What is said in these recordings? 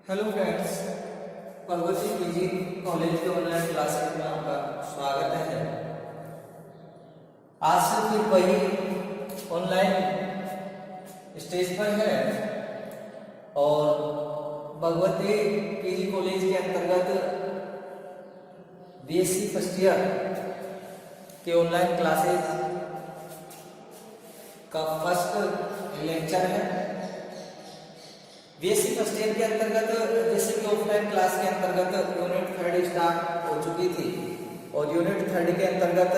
Hello friends, Bhagwati PG college के online classes में आपका स्वागत है। आज से फिर वही ऑनलाइन स्टेज पर है और भगवती पीजी कॉलेज के अंतर्गत बीएससी फर्स्ट ईयर के ऑनलाइन क्लासेस का फर्स्ट लेक्चर है। बीएससी फर्स्ट ईयर के अंतर्गत जैसे कि ऑफलाइन क्लास के अंतर्गत यूनिट 3 स्टार्ट हो चुकी थी और यूनिट 3 के अंतर्गत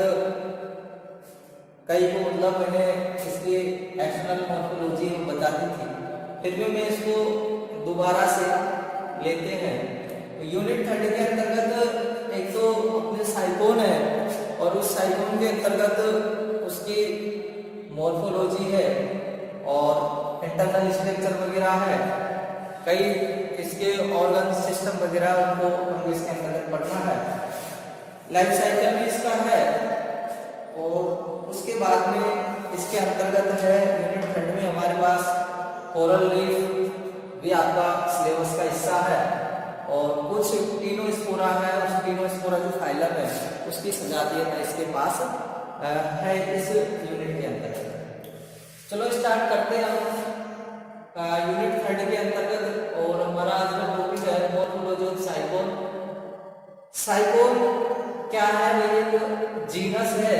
कई को मतलब मैंने इसकी एक्सटर्नल मॉर्फोलॉजी बताती थी, फिर भी मैं इसको दोबारा से लेते हैं। यूनिट 3 के अंतर्गत एक तो अपने साइकोन है और उस साइकोन के अंतर्गत उसकी मॉर्फोलॉजी है और इंटरनल स्ट्रक्चर वगैरह है, कई इसके ऑर्गन सिस्टम वगैरह उनको हमको इसके अंतर्गत पढ़ना है। लाइफ साइकिल भी इसका है और उसके बाद में इसके अंतर्गत है यूनिट 3 में हमारे पास कोरल रीफ भी आपका सिलेबस का हिस्सा है और कुछ तीनों स्पोरा है। उस तीनों स्पोरा जो फाइलम है उसकी सजातीयत इसके पास है इस यूनिट के अंतर्गत। चलो स्टार्ट करते हैं हम यूनिट 3 के अंतर्गत और हमारा आज का टॉपिक है मॉर्फोलॉजी ऑफ साइकोन। साइकोन क्या है? ये एक जीनस है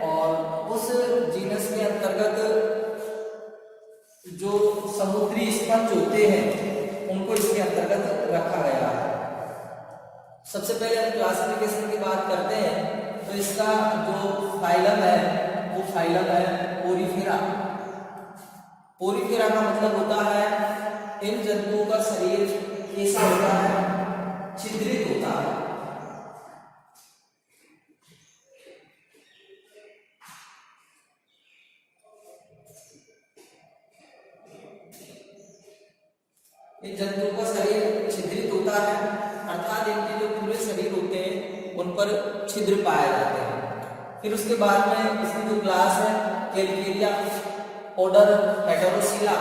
और उस जीनस के अंतर्गत जो समुद्री स्पंज होते हैं उनको इसके अंतर्गत रखा गया है। सबसे पहले हम क्लासिफिकेशन की बात करते हैं तो इसका जो फाइलम है वो फाइलम है पोरीफेरा। पोरीफेरा का मतलब होता है इन जंतुओं का शरीर कैसा होता है? छिद्रित होता है। इन जंतुओं का शरीर छिद्रित होता है अर्थात इनके जो पूरे शरीर होते हैं उन पर छिद्र पाए जाते हैं। फिर उसके बाद में इसकी जो क्लास है कैलकेरिया, ऑर्डर हेटेरोसिला,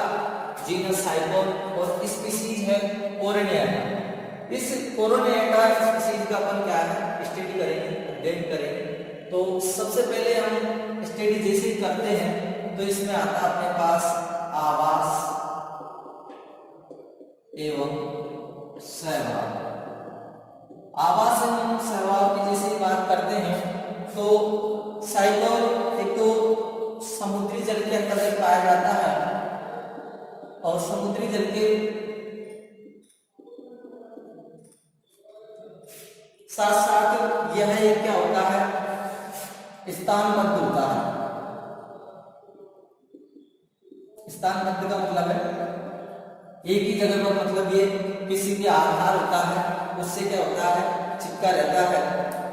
जीनस साइकोन और स्पीसीज है कोरोनिएटा। इस कोरोनिएटा स्पीसीज का अपन क्या है स्टडी करेंगे, अध्ययन करेंगे। तो सबसे पहले हम स्टडी जैसे ही करते हैं तो इसमें आता है अपने पास आवास एवं सहवाग। आवास एवं सहवाग की जैसे ही बात करते हैं तो साइकोन एक तो समुद्री जल के अंतर्गत पाया जाता है और समुद्री जल के साथ साथ यह एक क्या होता है स्थानबद्ध होता है। स्थानबद्ध का मतलब है एक ही जगह पर, मतलब ये किसी भी आधार होता है उससे क्या होता है चिपका रहता है।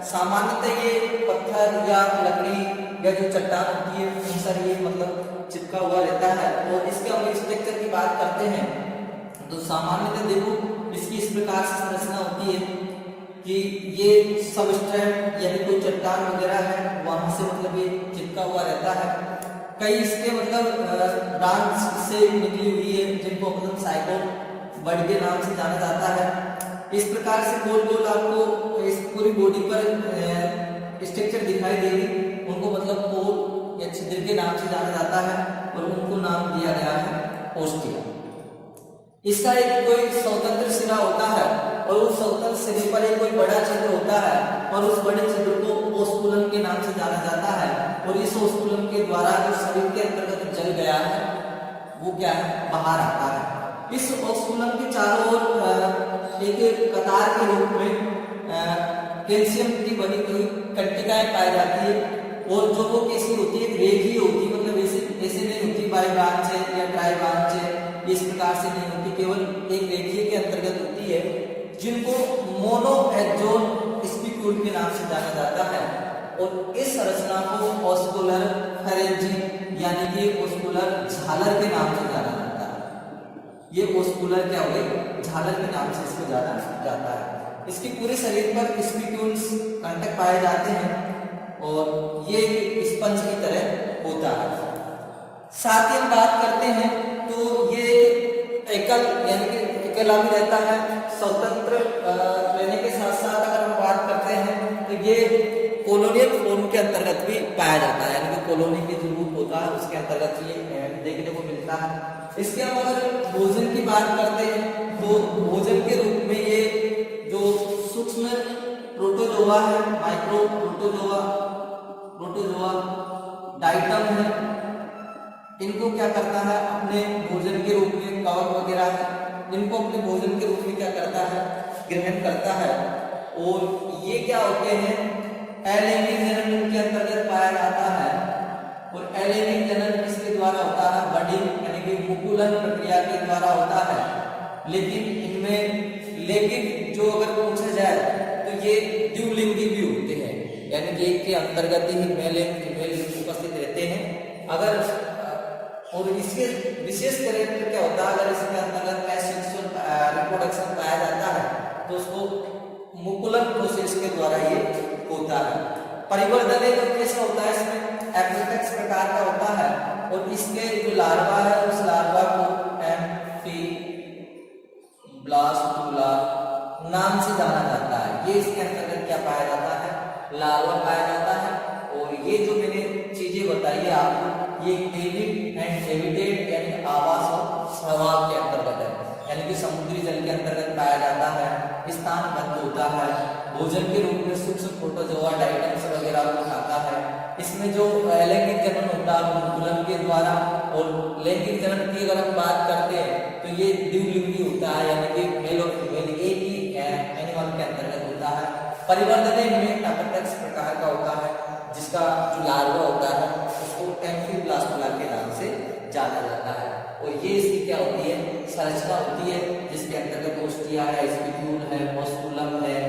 सामान्यतः ये पत्थर या लकड़ी या जो चट्टान होती है उन सर ये मतलब चिपका हुआ रहता है। और इसके हम स्ट्रक्चर की बात करते हैं तो सामान्यतः देखो इसकी इस प्रकार से संरचना होती है कि ये सबस्ट्रेट यानी कोई चट्टान वगैरह है वहां से मतलब ये चिपका हुआ रहता है। कई इसके मतलब ब्रांच से निकली हुई है जिनको मतलब साइकोन बर्ड के नाम से जाना जाता है। इस प्रकार से गोल गोल आपको इस पूरी बॉडी पर स्ट्रक्चर दिखाई देगी, उनको मतलब पोल या छिद्र के नाम से जाना जाता है और उनको नाम दिया गया है ओस्टिया। इसका एक कोई स्वतंत्र सिरा होता है और उस स्वतंत्र सिरे पर एक कोई बड़ा छिद्र होता है और उस बड़े छिद्र को ओस्कुलम के नाम से जाना जाता है और इस ओस्कुलम के द्वारा जो शरीर के अंतर्गत जल गया है वो क्या है बाहर आता है। इस ओस्कुलम के चारों ओर एक कतार के रूप में कैल्शियम की बनी हुई कंटिकाएं पाई जाती है और जो वो कैसी होती है रेखीय होती है, मतलब ऐसे नहीं होती बाई ब्रांच या ट्राई ब्रांच इस प्रकार से नहीं होती, केवल एक रेखीय के अंतर्गत होती है जिनको मोनोएक्सोन स्पिक्यूल के नाम से जाना जाता है। और इस संरचना को ऑस्कुलर फेरेंजी यानी कि ऑस्कुलर झालर के नाम से जाना जाता है। ये ऑस्कुलर क्या हुए झालर के नाम से इसको जाना जाता है। इसके पूरे शरीर पर स्पिक्यूल्स कंटक पाए जाते हैं और ये स्पंज की तरह होता है। साथ ही हम बात करते हैं तो ये एकल यानी कि अकेला भी रहता है। स्वतंत्र रहने के साथ साथ अगर हम बात करते हैं तो ये कॉलोनियल फॉर्म के अंतर्गत भी पाया जाता है, यानी कि कॉलोनी के जो रूप होता है उसके अंतर्गत ये देखने को मिलता है। इसके हम अगर भोजन की बात करते हैं तो भोजन के रूप में ये जो सूक्ष्म प्रोटोजोआ है, माइक्रो प्रोटोजोआ डाइटम है, इनको क्या करता है अपने भोजन के रूप में, कवक वगैरह है इनको अपने भोजन के रूप में क्या करता है, ग्रहण करता है। और ये क्या होते हैं, अलैंगिक जनन इनके अंतर्गत पाया जाता है। और अलैंगिक जनन किसके द्वारा होता है, बडिंग यानी कि मुकुलन प्रक्रिया के द्वारा होता है। लेकिन जो अगर पूछा जाए तो ये द्विलिंगी भी होते हैं, यानी कि एक के अंतर्गत ही मेल एंड फीमेल उपस्थित रहते हैं। अगर और इसके विशेष कैरेक्टर क्या होता है, अगर इसके अंतर्गत सेक्सुअल रिप्रोडक्शन पाया जाता है तो उसको मुकुलन प्रोसेस के द्वारा ये होता है। परिवर्धन कैसा होता है, इसमें एपिटेक्स प्रकार का होता है और इसके जो लार्वा है उस लार्वा को ब्लास्टुला नाम से जाना जाता है। ये इसके अंतर्गत क्या पाया जाता है, लार्वा पाया जाता है। और ये जो मैंने चीजें बताई है आपको, ये डेविड एंड डेविडेड यानी आवास और सहवाग के अंतर्गत है, यानी कि समुद्री जल के अंतर्गत पाया जाता है, स्थानबद्ध होता है, भोजन के रूप में सूक्ष्म प्रोटोजोआ डाइटम्स वगैरह को खाता है। इसमें जो लैंगिक जनन होता है मुकुलन के द्वारा, और लैंगिक जनन की अगर हम बात करते हैं तो ये द्विलिंगी होता है, यानी कि मेल और फीमेल एक ही एनिमल के अंतर्गत होता है। परिवर्धन में एपिटेक्स प्रकार का होता है, जिसका जो लार्वा होता है उसको एम्फीब्लास्टुला के नाम से जाना जाता है। और ये इसकी क्या होती है, संरचना होती है, जिसके अंतर्गत ओस्टिया है, स्पिक्यूल है, मस्कुलम है,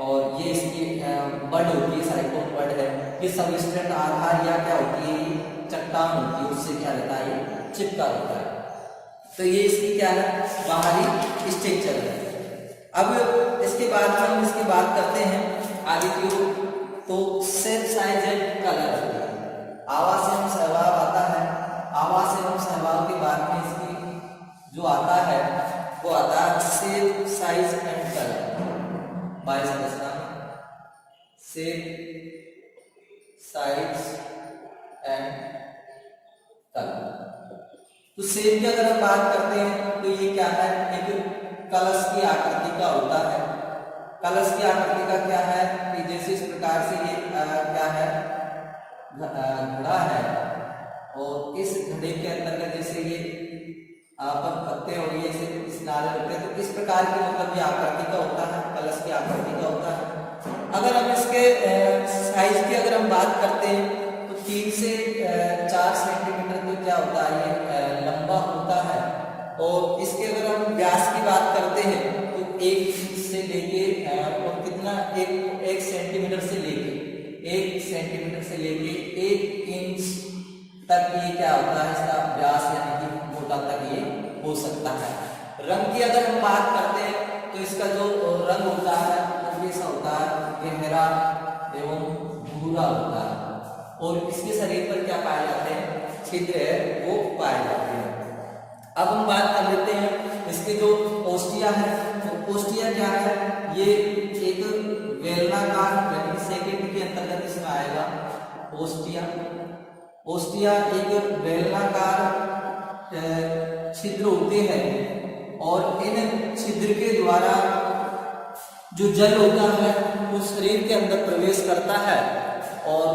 और ये इसकी बड होती है, साइकोन बड है। ये सबस्ट्रेट आधार या क्या होती है, चट्टान होती है, उससे क्या रहता है, चिपका होता है। तो ये इसकी क्या है, बाहरी स्ट्रक्चर है। अब इसके बाद हम इसकी बात करते हैं आगे की ओर, तो शेप, साइज एंड कलर। आवास एवं सहवाग आता है। आवास एवं सहवाग के बाद में इसकी जो आता है वो आता है shape, size and colour. By संरचना शेप, साइज एंड कलर। तो शेप की अगर हम बात करते हैं तो ये क्या है, एक कलश की आकृति का होता है। कलश की आकृति का क्या है कि जैसे इस प्रकार से ये क्या है, घड़ा है, और इस घड़े के अंतर्गत जैसे ये पर पत्ते और ये इस नाले होते हैं, तो इस प्रकार की मतलब ये आकृति का होता है, कलश की आकृति का होता है। अगर हम इसके साइज की अगर हम बात करते हैं तो 3 से 4 सेंटीमीटर तो क्या होता है, ये लंबा होता है। और इसके अगर हम व्यास की बात करते हैं तो 1 से लेके और कितना, 1 सेंटीमीटर से लेके 1 इंच तक ये क्या होता है, इसका व्यास यानी कि मोटा तक ये हो सकता है। रंग की अगर हम बात करते हैं तो इसका जो रंग होता है वो कैसा होता है, गहरा एवं भूरा होता है। और इसके शरीर पर क्या पाए जाते हैं, छिद्र है वो पाए जाते हैं। अब हम बात कर लेते हैं इसके जो ओस्टिया है, तो ओस्टिया क्या है, ये एक बेलनाकार सेकंड के अंतर्गत इसमें आएगा ओस्टिया। ओस्टिया एक बेलनाकार छिद्र होते हैं, और इन छिद्र के द्वारा जो जल होता है वो शरीर के अंदर प्रवेश करता है, और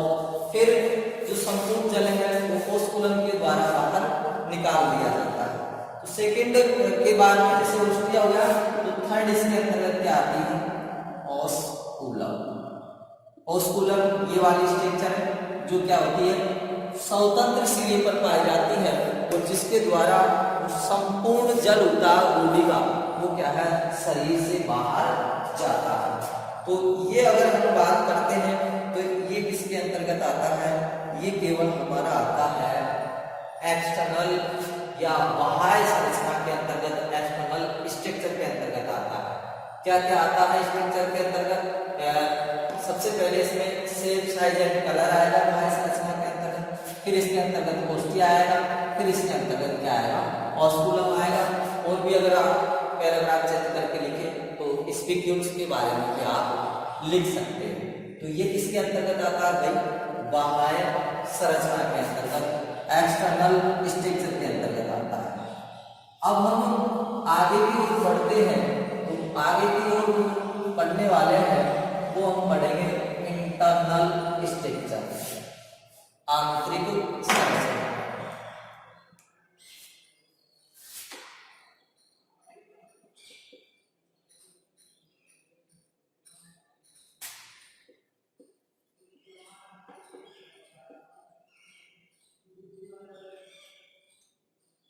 फिर जो संपूर्ण जल है वो ओस्कुलम के द्वारा बाहर निकाल दिया जाता है। तो सेकंड के बाद में जैसे ओस्टिया हो गया तो थर्ड इसके अंतर्गत क्या आती है, ओस्कुलम। ओस्कुलम ये वाली स्ट्रक्चर है जो क्या होती है, स्वतंत्र सिरे पर पाई जाती है, और जिसके द्वारा संपूर्ण जल होता है बॉडी का वो क्या है, शरीर से बाहर जाता है। तो ये अगर हम बात करते हैं तो ये किसके अंतर्गत आता है, ये केवल हमारा आता है एक्सटर्नल या बाह्य संरचना के अंतर्गत, एक्सटर्नल स्ट्रक्चर के अंतर्गत आता है। क्या क्या आता है स्ट्रक्चर के अंतर्गत, सबसे पहले इसमें शेप, साइज एंड कलर आएगा बाह्य संरचना के अंतर्गत, फिर इसके अंतर्गत ओस्टिया आएगा, फिर इसके अंतर्गत क्या आएगा, ओस्कुलम आएगा। और भी अगर आप पैराग्राफ चेंज करके लिखे तो स्पीक्यूल्स के बारे में भी आप लिख सकते हैं। तो ये किसके अंतर्गत आता है भाई? बाह्य संरचना के अंतर्गत, एक्सटर्नल स्ट्रक्चर के अंतर्गत आता है। अब हम आगे की ओर बढ़ते हैं, तो आगे की ओर पढ़ने वाले हैं वो हम पढ़ेंगे इंटरनल स्ट्रक्चर, आंतरिक संरचना।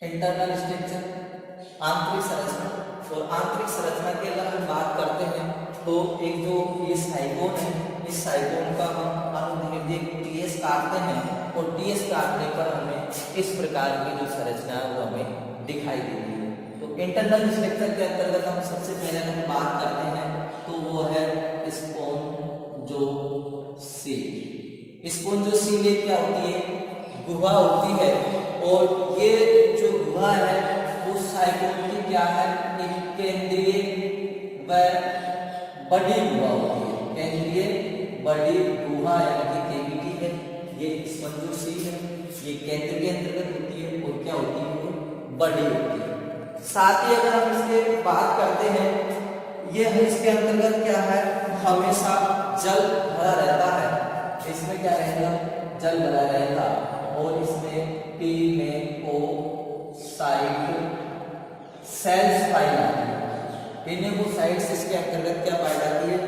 इंटरनल स्ट्रक्चर, आंतरिक संरचना। और आंतरिक संरचना की अगर हम बात करते हैं तो एक जो ये साइगोन है, इस साइगोन का हम अनुदैर्ध्य टीएस काटते हैं और टीएस काटने पर हमें इस प्रकार की जो संरचना है वो हमें दिखाई देती है। तो इंटरनल स्ट्रक्चर के अंतर्गत हम सबसे पहले हम बात करते हैं तो वो है स्पॉन्जोसील। स्पॉन्जोसील क्या होती है? गुहा होती है, और ये जो गुहा है वो साइगोन की क्या है? एक केंद्रीय व बड़ी गुहा होती है, केंद्रीय बड़ी गुहा यानी कि केविटी है। ये स्पॉन्जोसील है, ये केंद्र के अंतर्गत होती है और क्या होती है? वो बड़ी होती है। साथ ही अगर हम इसके बात करते हैं, ये इसके अंतर्गत क्या है? हमेशा जल भरा रहता है। इसमें क्या रहेगा? जल भरा रहेगा, और इसमें पिनेकोसाइट सेल्स पाई जाती है। पिनेकोसाइट्स इसके अंतर्गत क्या पाई जाती है?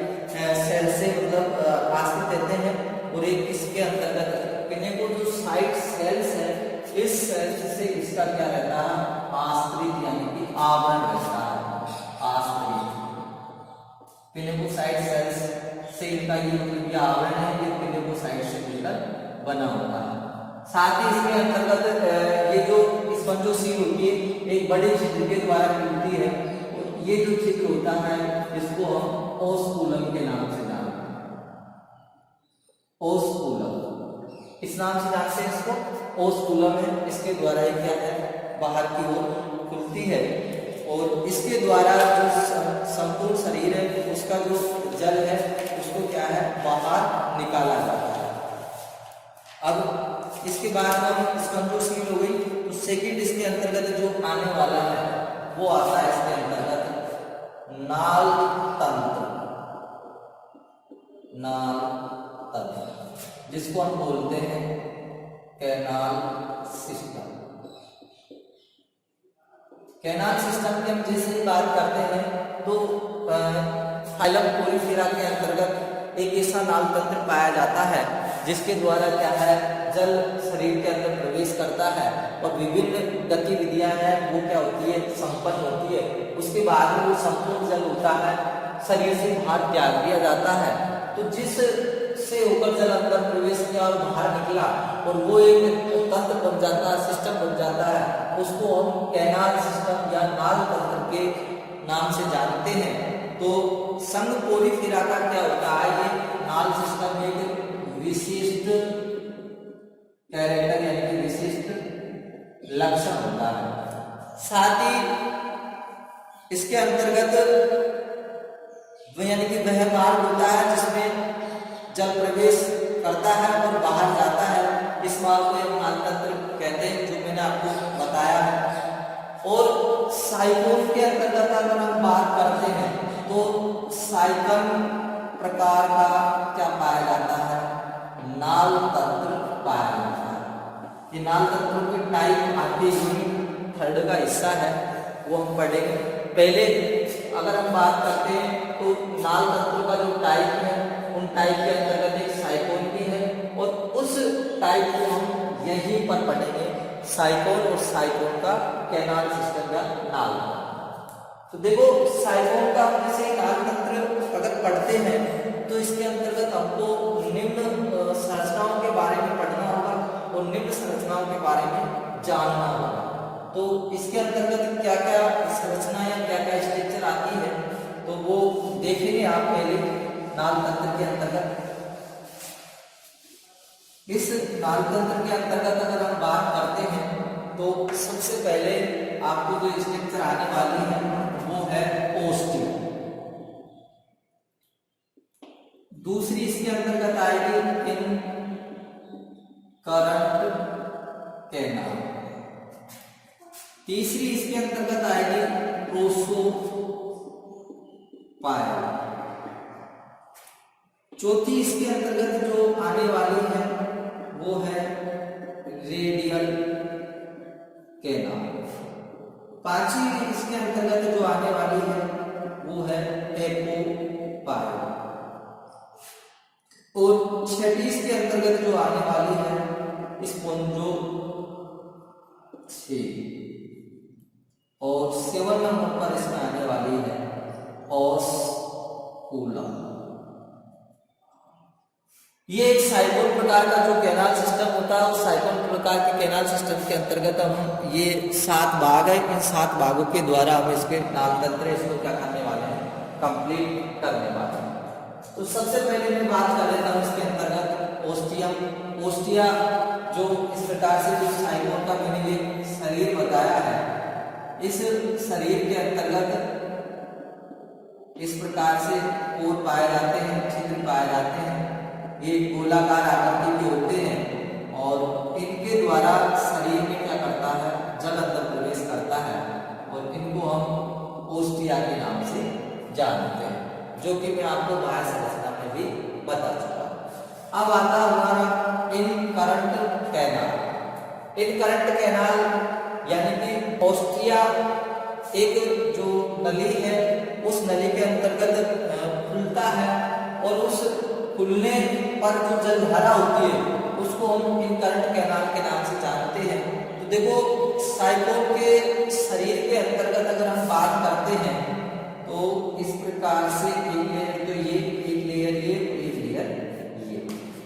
सेल से मतलब आश्रित रहते हैं, और एक इसके अंतर्गत पिनेको जो साइट सेल्स है, इस सेल्स से इसका क्या रहता है? आश्रित यानी कि आवरण रहता है, आश्रित। पिनेकोसाइट सेल्स से इनका ये आवरण है, ये पिनेकोसाइट से मिलकर बना होता है। साथ ही इसके अंतर्गत ये जो स्पॉन्जोसील होती है एक बड़े छिद्र के द्वारा मिलती है, और ये जो छिद्र होता है इसको हम ओस्कुलम के नाम से जानते हैं। ओस्कुलम, इस नाम से जानते हैं इसको, ओस्कुलम है। इसके द्वारा ये क्या है? बाहर की ओर खुलती है, और इसके द्वारा जो संपूर्ण शरीर है उसका जो जल है उसको क्या है? बाहर निकाला जाता है। अब इसके बाद हम स्पॉन्जोसील हो गई, तो सेकंड इसके अंतर्गत जो आने वाला है वो आता है इसके अंतर्गत नाल तंत्र। नाल तंत्र जिसको हम बोलते हैं कैनाल सिस्टम। कैनाल सिस्टम की हम जैसे ही बात करते हैं तो फाइलम पोरीफेरा के अंतर्गत एक ऐसा नाल तंत्र पाया जाता है जिसके द्वारा क्या है? जल शरीर के अंदर प्रवेश करता है, और विभिन्न गतिविधियां हैं वो क्या होती है? संपन्न होती है। उसके बाद में वो संपूर्ण जल होता है शरीर से बाहर त्याग दिया जाता है। तो जिस से होकर जल अंदर प्रवेश किया और बाहर निकला, और वो एक तंत्र बन जाता है, सिस्टम बन जाता है, उसको हम कैनाल सिस्टम या नाल तंत्र के नाम से जानते हैं। तो संघ पोरीफेरा का क्या होता है? ये नाल सिस्टम एक विशिष्ट कैरेक्टर यानी कि विशिष्ट लक्षण होता है। साथ ही इसके अंतर्गत यानी कि वह मार्ग होता है जिसमें जल प्रवेश करता है और बाहर जाता है। इस मार्ग को एक नाल तंत्र कहते हैं, जो मैंने आपको बताया है। और साइकोन के अंतर्गत अगर हम बात करते हैं तो साइकन प्रकार का क्या पाया जाता है? नाल तंत्र पाया जाता है। ये नाल तंत्रों के टाइप आगे यूनिट थर्ड का हिस्सा है, वो हम पढ़ेंगे। पहले अगर हम बात करते हैं तो नाल तंत्र का जो टाइप है, उन टाइप के अंतर्गत एक साइकोन भी है, और उस टाइप को हम यहीं पर पढ़ेंगे, साइकोन और साइकोन का कैनाल सिस्टम या नाल। तो देखो साइकोन का जैसे नाल तंत्र अगर पढ़ते हैं तो इसके अंतर्गत हमको निम्न संरचनाओं के बारे में पढ़ना होगा और निम्न संरचनाओं के बारे में जानना होगा। तो इसके अंतर्गत क्या क्या संरचना या क्या क्या स्ट्रक्चर आती है तो वो देखेंगे आप पहले नाल तंत्र के अंतर्गत। इस नाल तंत्र के अंतर्गत अगर हम बात करते हैं तो सबसे पहले आपको जो स्ट्रक्चर आने वाली है वो है आएगी इन करंट कैनाल। तीसरी इसके अंतर्गत आएगी प्रोसोपायर। चौथी इसके अंतर्गत जो आने वाली है वो है रेडियल कैनाल। पांचवी इसके अंतर्गत जो आने वाली है वो है एपोपायर। और छठी इसके अंतर्गत जो आने वाली है स्पोंजोसेल। और 7 नंबर पर इसमें आने वाली है ऑस्कुलम। ये एक साइक्लोन प्रकार का जो कैनाल सिस्टम होता है, उस साइक्लोन प्रकार के कैनाल सिस्टम के अंतर्गत हम ये 7 भाग है, इन 7 भागों के द्वारा हम इसके नाल तंत्र इसको क्या करने वाले हैं, कंप्लीट करने वाले हैं। तो सबसे पहले मैं बात कर लेता हूँ इसके अंतर्गत ओस्टियम। ओस्टिया जो इस प्रकार से जो साइक्लोन का मैंने ये शरीर बताया है, इस शरीर के अंतर्गत इस प्रकार से कोर पाए जाते हैं, छिद्र पाए जाते हैं। ये गोलाकार आकृति के होते हैं और इनके द्वारा शरीर में क्या करता है, जल अंदर प्रवेश करता है और इनको हम ओस्टिया के नाम से जानते हैं, जो कि मैं आपको बाह्य संरचना में भी बता चुका हूं। अब आता है हमारा इन करंट कैनाल। इन करंट कैनाल यानी कि ओस्टिया एक जो नली है, उस नली के अंतर्गत खुलता है और उस खुलने पर जो जलधारा होती है उसको हम इन करंट कैनाल के नाम से जानते हैं। तो देखो साइक्लोन के शरीर के अंतर्गत अगर हम बात करते हैं तो इस प्रकार से एक लेयर तो ये, एक लेयर ये, एक लेयर ये।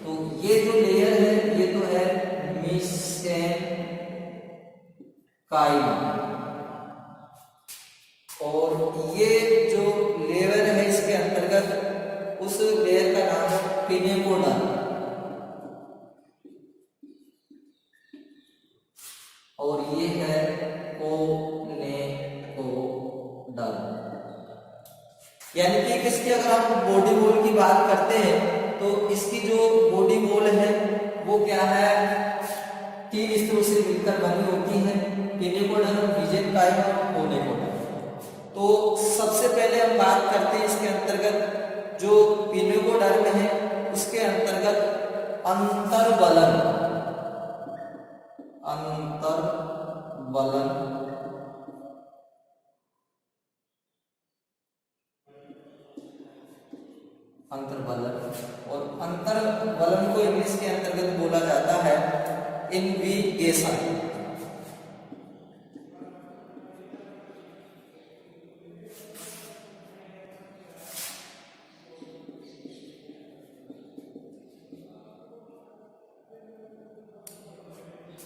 तो ये जो लेयर है ये तो है मेसेनकाइमा और ये जो लेयर है इसके अंतर्गत उस लेयर का नाम है पिनेकोडा और ये है कोनेकोडल। यानी कि इसकी अगर हम बॉडी वॉल की बात करते हैं तो इसकी जो बॉडी वॉल है वो क्या है, 3 स्तरों से मिलकर बनी होती है, पिनेकोडल, मेसेनकाइमा और कोनेकोडल। तो सबसे पहले हम बात करते हैं इसके अंतर्गत जो पिनेकोडर्म है उसके अंतर्गत अंतर्वलन और अंतर्वलन को इंग्लिश के अंतर्गत बोला जाता है इनविगेशन।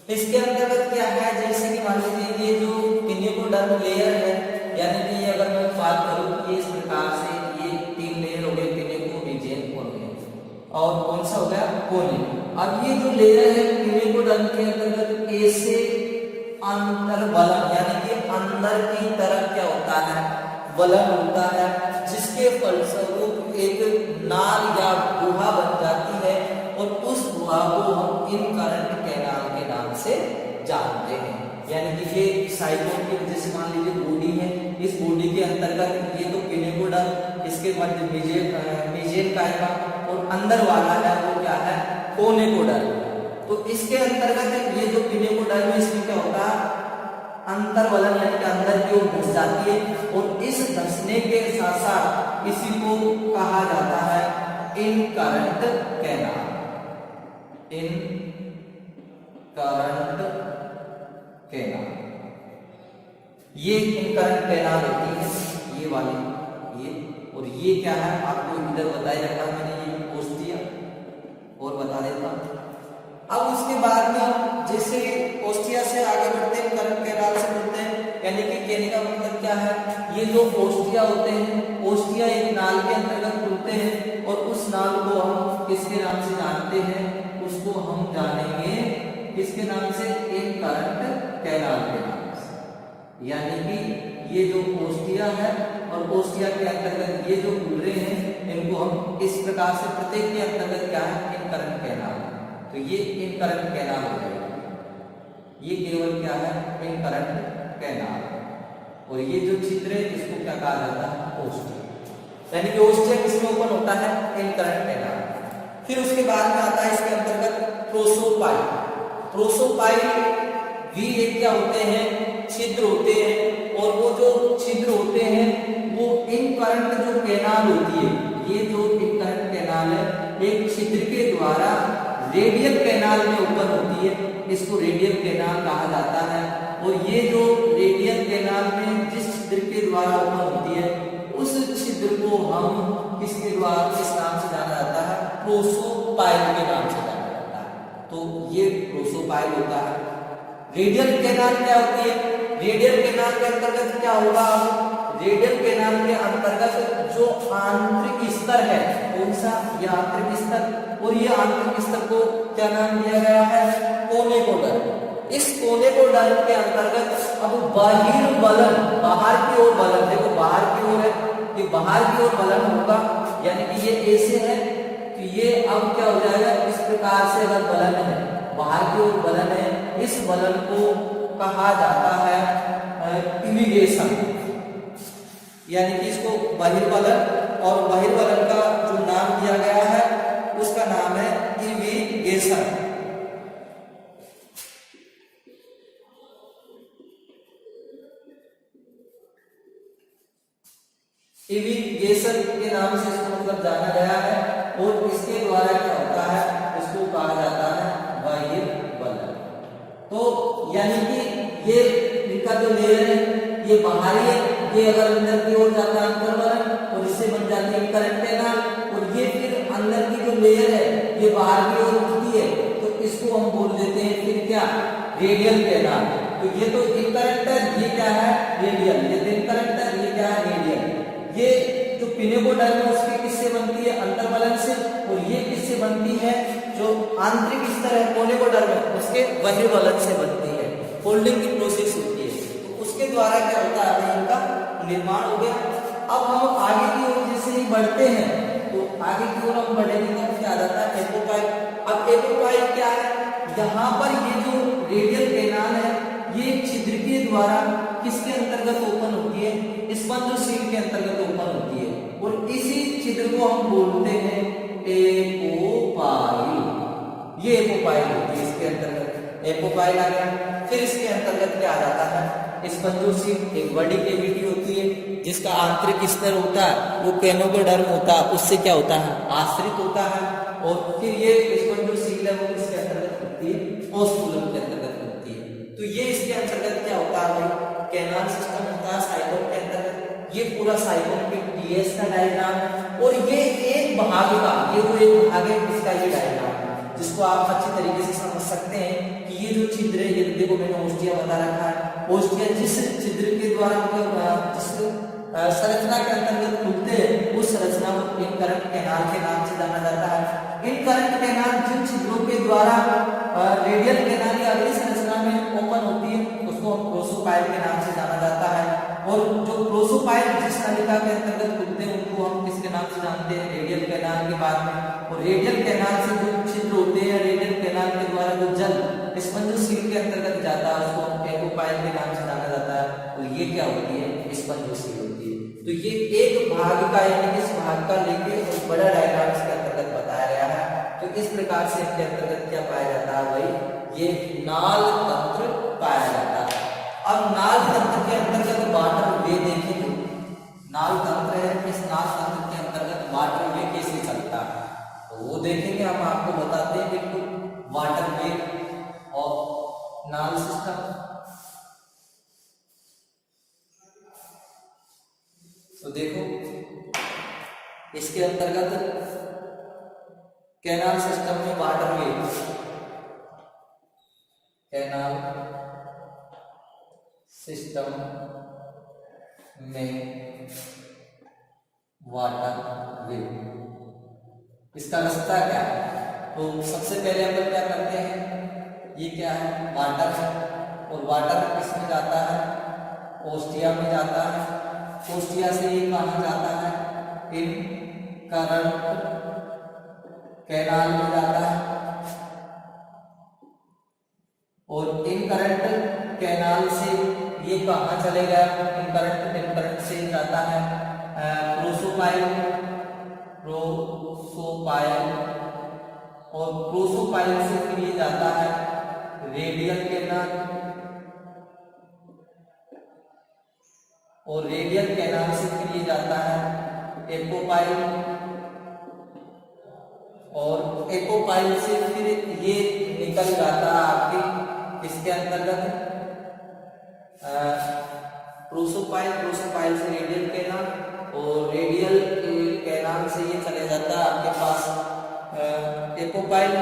इसके अंतर्गत क्या है, जैसे कि मान लीजिए ये जो पिनेकोडर्म लेयर है, यानी कि अगर मैं बात करूं कि इस प्रकार से ये 3 लेयर हो गए, पिनेको, मेसेन, कोने, और कौन सा हो गया, कोने। अब ये जो लेयर है पिनेकोडर्म के अंतर्गत ऐसे अंतर्वलन यानी कि अंदर की तरफ क्या होता है, वलन होता है, जिसके फलस्वरूप एक नाल या गुहा बन जाती है और उस गुहा को हम इन करंट कैनाल के नाम से जानते हैं। यानी कि ये साइक्लोन की वजह से मान लीजिए बॉडी है, इस बॉडी के अंतर्गत ये तो पिनेकोडर्म, इसके बाद मेसेनकाइमा और अंदर वाला है वो क्या है, कोनेकोडर्म। तो इसके अंतर्गत ये जो पिनेकोडर्म है इसमें क्या होता है, अंतर्वलन यानी कि अंदर की ओर घुस जाती है और इस धंसने के साथ साथ इसी को कहा जाता है इन करंट कैनाल। इन करंट कैनाल, ये इन करंट कैनाल होती है, ये वाली, ये और ये क्या है आपको इधर बताया रखा मैंने, ये ओस्टिया और बता देता हूं। अब उसके बाद में जैसे ओस्टिया से आगे बढ़ते हैं, करंट कैनाल से बढ़ते हैं, यानी कि कहने का मतलब क्या है, ये जो ओस्टिया होते हैं, ओस्टिया एक नाल के अंतर्गत खुलते हैं और उस नाल को हम किसके नाम से जानते हैं, उसको हम जानेंगे किसके नाम से, इन करंट कैनाल के नाम से। यानी कि ये जो ओस्टिया है और ओस्टिया के अंतर्गत ये जो खुल रहे हैं इनको हम इस प्रकार से प्रत्येक के अंतर्गत क्या है, इनकरेंट कैनाल। तो ये इनकरेंट कैनाल हो जाएगा, ये केवल क्या है, इनकरेंट कैनाल। और ये जो छिद्र है इसको क्या कहा जाता है, ओस्टिया। यानी कि ओस्टिया किसमें ओपन होता है, इनकरेंट कैनाल। फिर उसके बाद में आता है इसके अंतर्गत प्रोसोपाइल। प्रोसोपाइल भी एक क्या होते हैं, छिद्र होते हैं। और वो जो छिद्र होते हैं वो इनकरेंट जो कैनाल होती है, ये जो इनकरेंट कैनाल है एक छिद्र के द्वारा रेडियल कैनाल में ओपन होती है, इसको रेडियल कैनाल कहा जाता है। और ये जो रेडियल कैनाल में जिस छिद्र के द्वारा ओपन होती है उस छिद्र को हम किसके द्वारा, किस नाम से जाना जाता है, प्रोसोपाइल के नाम से जाना जाता है। तो ये प्रोसोपाइल होता है। रेडियल कैनाल क्या होती है, रेडियल कैनाल के अंतर्गत क्या होगा, रेडियल कैनाल के अंतर्गत जो आंतरिक स्तर है, कौन सा, ये आंतरिक स्तर। और ये आंतरिक स्तर को क्या नाम दिया गया है, कोनेकोडर्म। इस कोनेकोडर्म के अंतर्गत अब बहिर्बलन, बाहर की ओर बलन, देखो बाहर की ओर है, ये बाहर की ओर बलन होगा, यानी कि ये ऐसे है, तो ये अब क्या हो जाएगा, इस प्रकार से अगर बलन है, बाहर की ओर बलन है, इस बलन को कहा जाता है इरिगेशन। यानी कि इसको बहिर्बलन, और बहिर्बलन का जो नाम दिया गया है उसका नाम है इरिगेशन। इरिगेशन के नाम से इसको मतलब जाना गया है। और इसके द्वारा क्या होता है, इसको कहा जाता है बहिर्बलन। तो यानी कि ये इनका जो लेयर है ये बाहरी है, ये अगर अंदर की ओर जाता है अंतर्बलन, और इससे बन जाती है इनकरेंट कैनाल। और ये फिर अंदर की जो लेयर है ये बाहर की ओर उठती है, तो इसको हम बोल देते हैं फिर क्या, रेडियल कैनाल। तो ये तो इनकरेंट है, ये क्या है, रेडियल। ये तो इनकरेंट है, ये क्या है, रेडियल। ये जो पिनेकोडर्म है उसकी किससे बनती है, अंतर्बलन से। और ये किससे बनती है, जो आंतरिक स्तर है कोनेकोडर्म है उसके बहिर्बलन से बनती है, फोल्डिंग की प्रोसेस होती है। तो उसके द्वारा क्या होता है, इनका निर्माण हो गया। अब हम आगे की ओर जैसे ही बढ़ते हैं, तो आगे की ओर हम बढ़ेंगे तो क्या आ जाता है, एपोपाइल। अब एपोपाइल क्या है, यहाँ पर ये जो रेडियल कैनाल है ये छिद्र के द्वारा किसके अंतर्गत ओपन होती है, स्पंजोसील के अंतर्गत ओपन होती है। और इसी छिद्र को हम बोलते हैं एपोपाइल। ये एपोपाइल होती है, इसके अंतर्गत एपोपाइल आ गया। फिर इसके अंतर्गत क्या आ जाता है, स्पंजोसील। एक बड़ी कैविटी होती है जिसका आंतरिक स्तर होता है वो कोनेकोडर्म होता है, उससे क्या होता है, आश्रित होता है। और फिर ये स्पंजोसील है वो किसके अंतर्गत होती है, ओस्कुलम के अंतर्गत होती है। तो ये इसके अंतर्गत क्या होता है, कैनाल सिस्टम होता है साइकोन के अंतर्गत। ये पूरा साइकोन के टीएस का डायग्राम। और ये एक भाग का, ये जो एक भाग है इसका ये डायग्राम, जिसको आप अच्छी तरीके से समझ सकते हैं कि ये जो छिद्र है, ये देखो मैंने ओस्टिया बता रखा है। ओस्टिया जिस छिद्र के द्वारा मतलब जिस संरचना के अंतर्गत खुलते हैं उस संरचना को इनकरेंट कैनाल के नाम से जाना जाता है। इनकरेंट कैनाल जिन छिद्रों के द्वारा रेडियल कैनाल या अगली संरचना में ओपन होती है उसको प्रोसोपाइल के नाम से जाना जाता है। और जो प्रोसोपाइल जिस नलिका के अंतर्गत खुलते हैं उनको हम किसके नाम से जानते हैं, रेडियल कैनाल के बाद में। और रेडियल कैनाल से जो छिद्र होते हैं, रेडियल कैनाल के द्वारा जो जल स्पंजोसील के अंतर्गत जाता है उसको एपोपाइल के नाम से जाना जाता है। और ये क्या होती है, स्पंजोसील होती है। तो ये एक भाग का, यानी इस भाग का लेके एक बड़ा डायग्राम इसके अंतर्गत बताया गया है। तो इस प्रकार से इसके अंतर्गत क्या पाया जाता है भाई, ये नाल तंत्र पाया जाता है। अब नाल तंत्र के अंतर्गत वाटर वे देखेंगे। नाल तंत्र है, इस नाल तंत्र के अंतर्गत वाटर वे कैसे चलता है तो वो देखेंगे। हम आपको बताते हैं बिल्कुल वाटर वे और नाल सिस्टम। तो देखो इसके अंतर्गत कैनाल सिस्टम में वाटर वे, कैनाल सिस्टम में वाटर वे, इसका रास्ता क्या है। तो सबसे पहले अपन क्या करते हैं, ये क्या है, वाटर है। और वाटर किसमें जाता है, ओस्टिया में जाता है। ओस्टिया से ये कहाँ जाता है, इन करंट कैनाल में जाता है और इन करंट कैनाल से ये कहाँ चलेगा, इन करंट से जाता है प्रोसोपाइल और प्रोसोपाइल से फिर ये जाता है रेडियल कैनाल और रेडियल कैनाल से फिर ये जाता है एपोपाइल और एपोपाइल से फिर ये निकल जाता है आपके इसके अंतर्गत प्रोसोपाइल से रेडियल कैनाल और रेडियल कैनाल से ये चले जाता है आपके पास एपोपाइल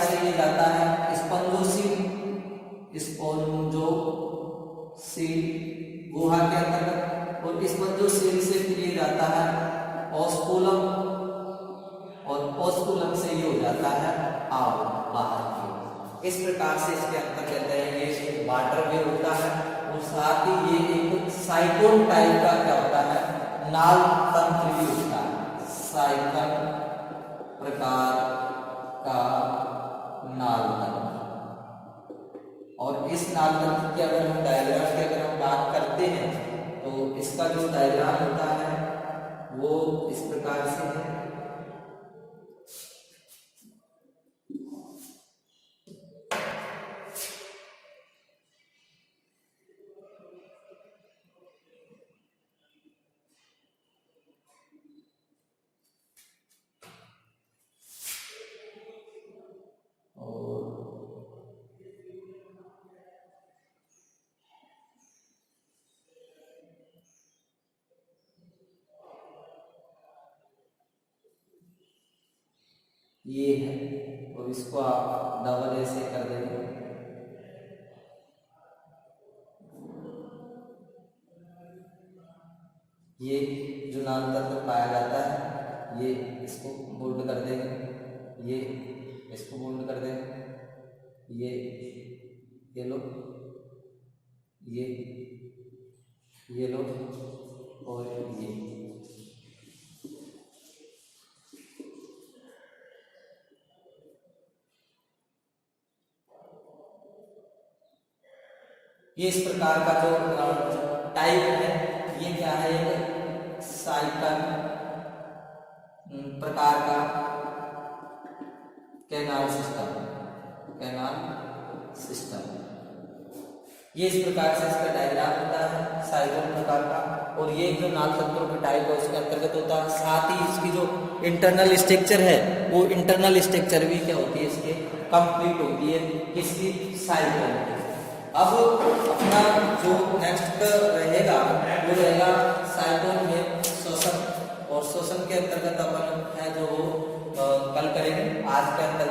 से ये जाता है स्पंजोसील गुहा के अंतर्गत और स्पंजोसील से फिर ये जाता है ऑस्कुलम और ऑस्कुलम से ये हो जाता है बाहर की। इस प्रकार से इसके अंतर्गत है ये वाटर वे होता है और साथ ही ये एक साइक्लोन टाइप का क्या होता है, नाल तंत्र भी होता है, साइक्लोन प्रकार का नाल तंत्र। और इस नाल तंत्र की अगर हम डायग्राम की अगर हम बात करते हैं तो इसका जो डायग्राम होता है वो इस प्रकार से है। ये है और इसको आप डबल ए से कर देंगे। ये जो नाल तंत्र पाया जाता है ये इसको बोल्ड कर देंगे, ये इसको बोल्ड कर देंगे, ये लो, ये लो और ये इस प्रकार का जो टाइप है ये क्या है, एक साइक्लोन प्रकार का कैनाल सिस्टम। ये इस प्रकार से इसका डायग्राम होता है साइक्लोन प्रकार का। और ये जो नाल तंत्रों के टाइप है उसके अंतर्गत होता है। साथ ही इसकी जो इंटरनल स्ट्रक्चर है वो इंटरनल स्ट्रक्चर भी क्या होती है, इसके कंप्लीट होती है किसकी, साइक्लोन की। अब अपना जो नेक्स्ट रहेगा वो रहेगा साइक्लोन में शोषण, और शोषण के अंतर्गत अपन है जो कल करेंगे। आज के अंदर